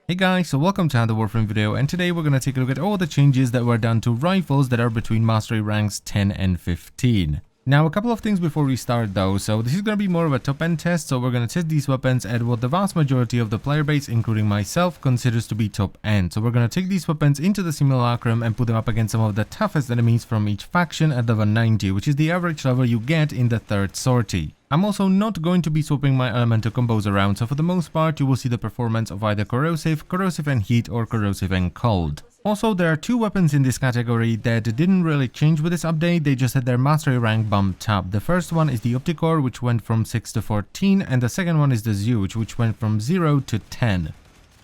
Hey guys, so welcome to another Warframe video, and today we're gonna take a look at all the changes that were done to rifles that are between mastery ranks 10 and 15. Now, a couple of things before we start though. So this is gonna be more of a top end test, so we're gonna test these weapons at what the vast majority of the player base, including myself, considers to be top end. So we're gonna take these weapons into the simulacrum and put them up against some of the toughest enemies from each faction at level 90, which is the average level you get in the third sortie. I'm also not going to be swapping my elemental combos around, so for the most part you will see the performance of either corrosive and heat, or corrosive and cold. Also, there are two weapons in this category that didn't really change with this update, they just had their mastery rank bumped up. The first one is the Opticor, which went from 6 to 14, and the second one is the Zeuge, which went from 0 to 10.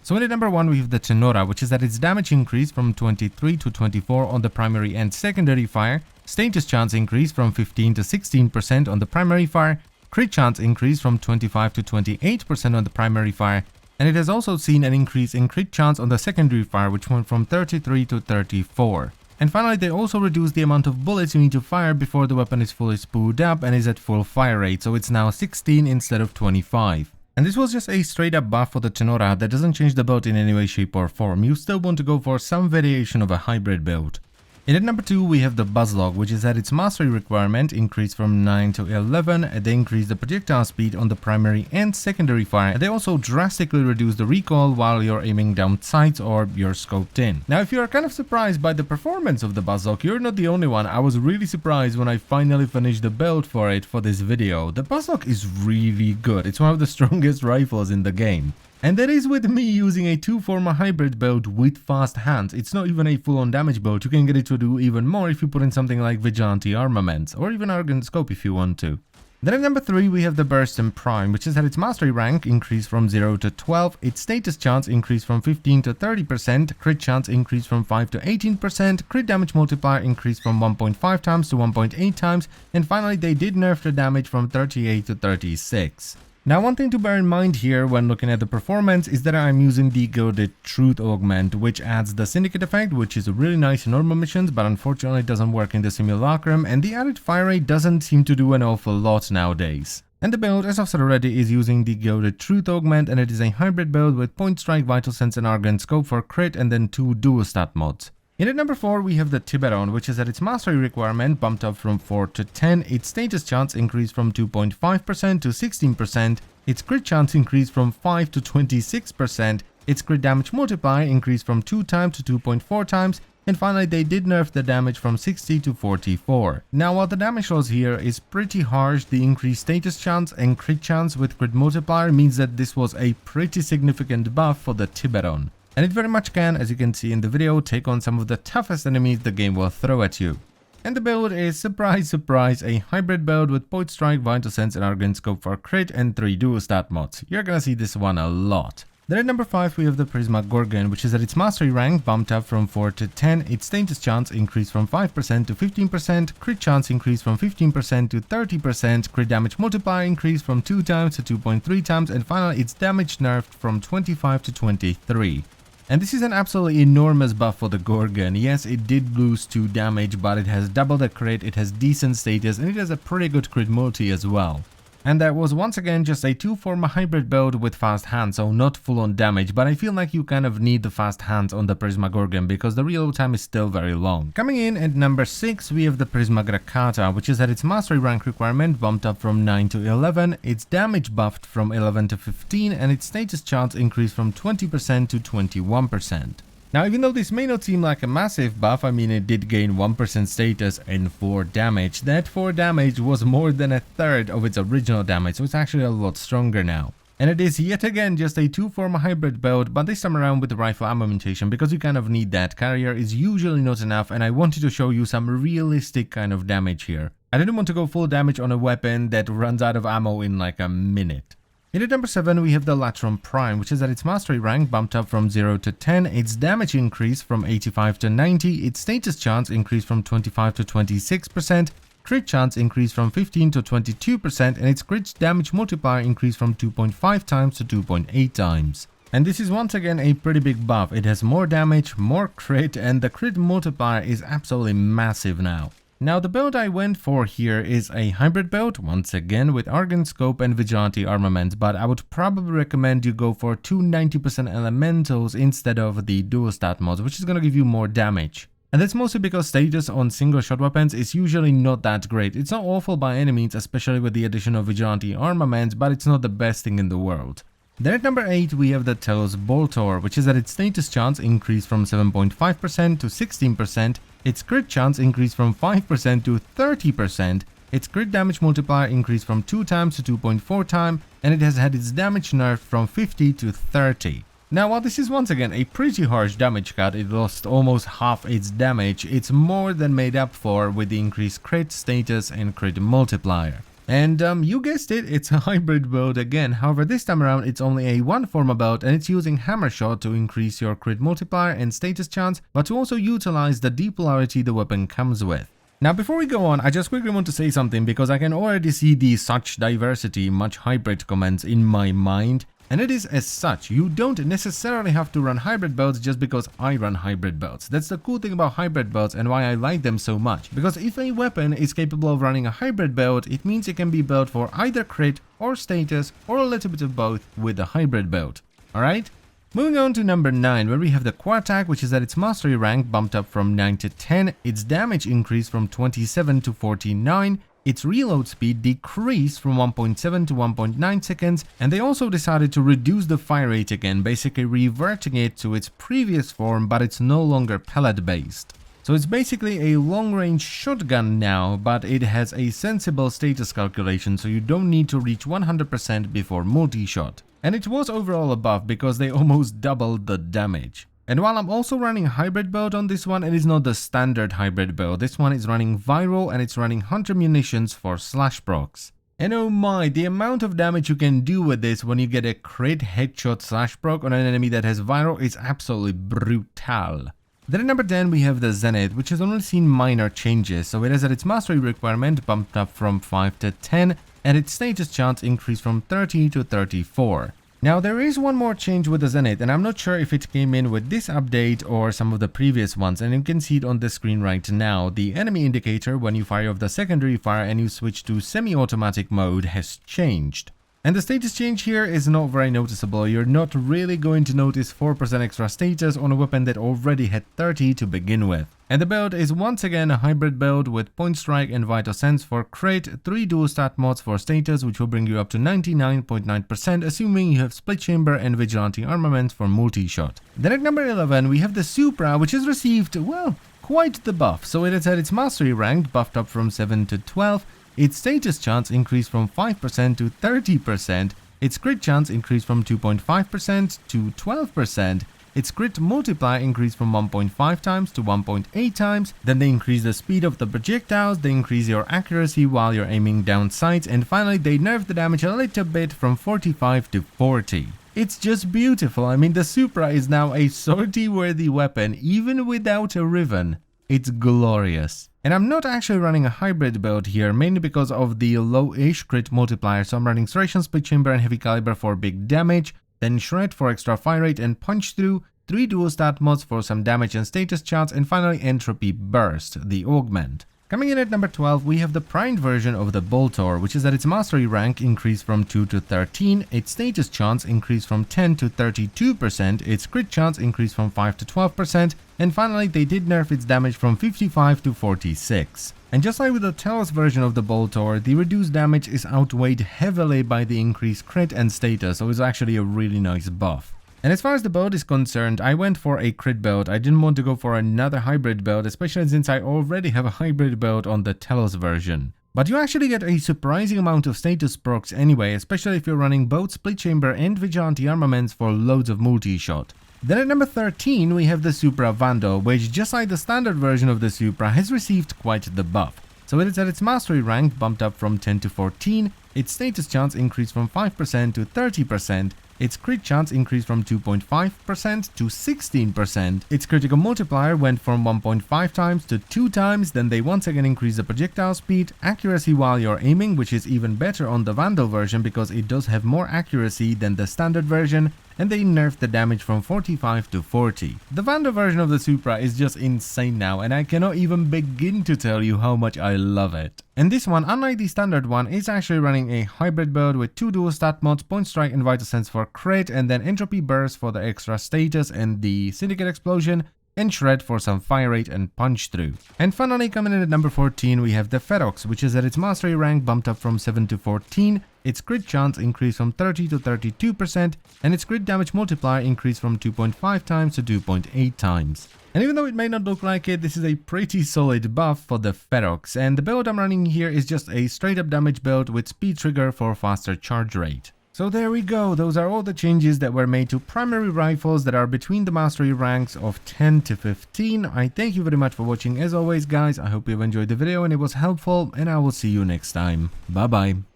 So in at number 1 we have the Tenora, which is that its damage increase from 23 to 24 on the primary and secondary fire, status chance increase from 15 to 16% on the primary fire, crit chance increase from 25 to 28% on the primary fire, and it has also seen an increase in crit chance on the secondary fire, which went from 33 to 34. And finally, they also reduced the amount of bullets you need to fire before the weapon is fully spooled up and is at full fire rate, so it's now 16 instead of 25. And this was just a straight up buff for the Tenora that doesn't change the build in any way, shape or form. You still want to go for some variation of a hybrid build. In at number 2 we have the Buzlok, which is that its mastery requirement increased from 9 to 11, and they increased the projectile speed on the primary and secondary fire, and they also drastically reduced the recoil while you're aiming down sights or you're scoped in. Now, if you're kind of surprised by the performance of the Buzlok, you're not the only one. I was really surprised when I finally finished the build for it for this video. The Buzlok is really good. It's one of the strongest rifles in the game. And that is with me using a 2-forma hybrid build with fast hands. It's not even a full-on damage build. You can get it to do even more if you put in something like Vigilante Armaments, or even Argon Scope if you want to. Then at number 3 we have the Burstin Prime, which has had its mastery rank increase from 0 to 12, its status chance increased from 15 to 30%, crit chance increased from 5 to 18%, crit damage multiplier increased from 1.5 times to 1.8 times, and finally they did nerf the damage from 38 to 36. Now, one thing to bear in mind here when looking at the performance is that I'm using the Gilded Truth Augment, which adds the Syndicate effect, which is really nice in normal missions, but unfortunately doesn't work in the simulacrum, and the added fire rate doesn't seem to do an awful lot nowadays. And the build, as I've said already, is using the Gilded Truth Augment, and it is a hybrid build with Point Strike, Vital Sense and Argon Scope for crit, and then 2 dual stat mods. In at number 4 we have the Tiberon, which is at its mastery requirement bumped up from 4 to 10, its status chance increased from 2.5% to 16%, its crit chance increased from 5 to 26%, its crit damage multiplier increased from 2 times to 2.4 times, and finally they did nerf the damage from 60 to 44. Now, while the damage loss here is pretty harsh, the increased status chance and crit chance with crit multiplier means that this was a pretty significant buff for the Tiberon. And it very much can, as you can see in the video, take on some of the toughest enemies the game will throw at you. And the build is, surprise surprise, a hybrid build with Point Strike, Vital Sense and Argon Scope for crit and 3 dual stat mods. You're gonna see this one a lot. Then at number 5 we have the Prisma Gorgon, which is at its mastery rank bumped up from 4 to 10, its status chance increased from 5% to 15%, crit chance increased from 15% to 30%, crit damage multiplier increased from 2 times to 2.3 times, and finally its damage nerfed from 25 to 23. And this is an absolutely enormous buff for the Gorgon. Yes, it did lose 2 damage, but it has double the crit, it has decent status, and it has a pretty good crit multi as well. And that was once again just a 2-forma hybrid build with fast hands, so not full on damage, but I feel like you kind of need the fast hands on the Prisma Gorgon because the reload time is still very long. Coming in at number 6 we have the Prisma Gorgon, which is at its mastery rank requirement bumped up from 9 to 11, its damage buffed from 11 to 15, and its status chance increased from 20% to 21%. Now, even though this may not seem like a massive buff, I mean it did gain 1% status and 4 damage. That 4 damage was more than a third of its original damage, so it's actually a lot stronger now. And it is yet again just a 2-forma hybrid build, but this time around with the rifle armamentation because you kind of need that. Carrier is usually not enough, and I wanted to show you some realistic kind of damage here. I didn't want to go full damage on a weapon that runs out of ammo in like a minute. In at number 7 we have the Lenz Prime, which is at its mastery rank bumped up from 0 to 10, its damage increased from 85 to 90, its status chance increased from 25 to 26%, crit chance increased from 15 to 22%, and its crit damage multiplier increased from 2.5 times to 2.8 times. And this is once again a pretty big buff. It has more damage, more crit, and the crit multiplier is absolutely massive now. Now the build I went for here is a hybrid build, once again with Argent Scope and Vigilante armament, but I would probably recommend you go for two 90% elementals instead of the dual stat mods, which is going to give you more damage. And that's mostly because status on single shot weapons is usually not that great. It's not awful by any means, especially with the addition of Vigilante armament, but it's not the best thing in the world. Then at number 8 we have the Telos Boltor, which is that its status chance increased from 7.5% to 16%, its crit chance increased from 5% to 30%, its crit damage multiplier increased from 2 times to 2.4 times, and it has had its damage nerfed from 50 to 30. Now while this is once again a pretty harsh damage cut, it lost almost half its damage, it's more than made up for with the increased crit, status and crit multiplier. And you guessed it, it's a hybrid build again. However, this time around it's only a one forma build and it's using hammer shot to increase your crit multiplier and status chance, but to also utilize the depolarity the weapon comes with. Now before we go on, I just quickly want to say something because I can already see the such diversity much hybrid comments in my mind. And it is as such, you don't necessarily have to run hybrid builds just because I run hybrid builds. That's the cool thing about hybrid builds and why I like them so much. Because if a weapon is capable of running a hybrid build, it means it can be built for either crit or status or a little bit of both with a hybrid build. Alright? Moving on to number 9, where we have the Kvartak, which is at its mastery rank bumped up from 9 to 10, its damage increased from 27 to 49, its reload speed decreased from 1.7 to 1.9 seconds, and they also decided to reduce the fire rate again, basically reverting it to its previous form, but it's no longer pellet based. So it's basically a long-range shotgun now, but it has a sensible status calculation, so you don't need to reach 100% before multi-shot. And it was overall a buff because they almost doubled the damage. And while I'm also running a hybrid build on this one, it is not the standard hybrid build. This one is running viral and it's running hunter munitions for slash procs. And oh my, the amount of damage you can do with this when you get a crit headshot slash proc on an enemy that has viral is absolutely brutal. Then at number 10 we have the Zenith, which has only seen minor changes. So it is at its mastery requirement bumped up from 5 to 10 and its status chance increased from 30 to 34. Now there is one more change with the Zenith, and I'm not sure if it came in with this update or some of the previous ones, and you can see it on the screen right now. The enemy indicator when you fire off the secondary fire and you switch to semi-automatic mode has changed. And the status change here is not very noticeable. You're not really going to notice 4% extra status on a weapon that already had 30 to begin with. And the build is once again a hybrid build with Point Strike and Vital Sense for crit, 3 dual stat mods for status, which will bring you up to 99.9%, assuming you have Split Chamber and Vigilante armament for multi-shot. Then at number 11 we have the Supra, which has received, well, quite the buff. So it has had its mastery rank buffed up from 7 to 12, its status chance increased from 5% to 30%, its crit chance increased from 2.5% to 12%, its crit multiplier increased from 1.5 times to 1.8 times, then they increase the speed of the projectiles, they increase your accuracy while you're aiming down sights, and finally they nerf the damage a little bit from 45 to 40. It's just beautiful. I mean, the Supra is now a sortie-worthy weapon even without a Riven. It's glorious. And I'm not actually running a hybrid build here, mainly because of the low-ish crit multiplier, so I'm running Serration, Split Chamber and Heavy Caliber for big damage, then Shred for extra fire rate and punch through, 3 dual stat mods for some damage and status chance, and finally Entropy Burst, the augment. Coming in at number 12, we have the primed version of the Boltor, which is at its mastery rank increased from 2 to 13, its status chance increased from 10 to 32%, its crit chance increased from 5 to 12%, and finally they did nerf its damage from 55 to 46. And just like with the Telos version of the Boltor, the reduced damage is outweighed heavily by the increased crit and status, so it's actually a really nice buff. And as far as the build is concerned, I went for a crit build. I didn't want to go for another hybrid build, especially since I already have a hybrid build on the Telos version. But you actually get a surprising amount of status procs anyway, especially if you're running both Split Chamber and Vigilante armaments for loads of multi-shot. Then at number 13 we have the Supra Vandal, which just like the standard version of the Supra has received quite the buff. So it is at its mastery rank bumped up from 10 to 14, its status chance increased from 5% to 30%, its crit chance increased from 2.5% to 16%, its critical multiplier went from 1.5 times to 2 times, then they once again increased the projectile speed, accuracy while you're aiming, which is even better on the Vandal version because it does have more accuracy than the standard version, and they nerfed the damage from 45 to 40. The Vandal version of the Supra is just insane now, and I cannot even begin to tell you how much I love it. And this one, unlike the standard one, is actually running a hybrid build with 2 dual stat mods, Point Strike and Vital Sense for crit, and then Entropy Burst for the extra status and the Syndicate Explosion, and Shred for some fire rate and punch through. And finally, coming in at number 14, we have the Pharaks, which is at its mastery rank bumped up from 7 to 14, its crit chance increased from 30 to 32%, and its crit damage multiplier increased from 2.5 times to 2.8 times. And even though it may not look like it, this is a pretty solid buff for the Pharaks, and the build I'm running here is just a straight up damage build with speed trigger for faster charge rate. So there we go, those are all the changes that were made to primary rifles that are between the mastery ranks of 10 to 15. I thank you very much for watching as always guys, I hope you've enjoyed the video and it was helpful, and I will see you next time. Bye bye.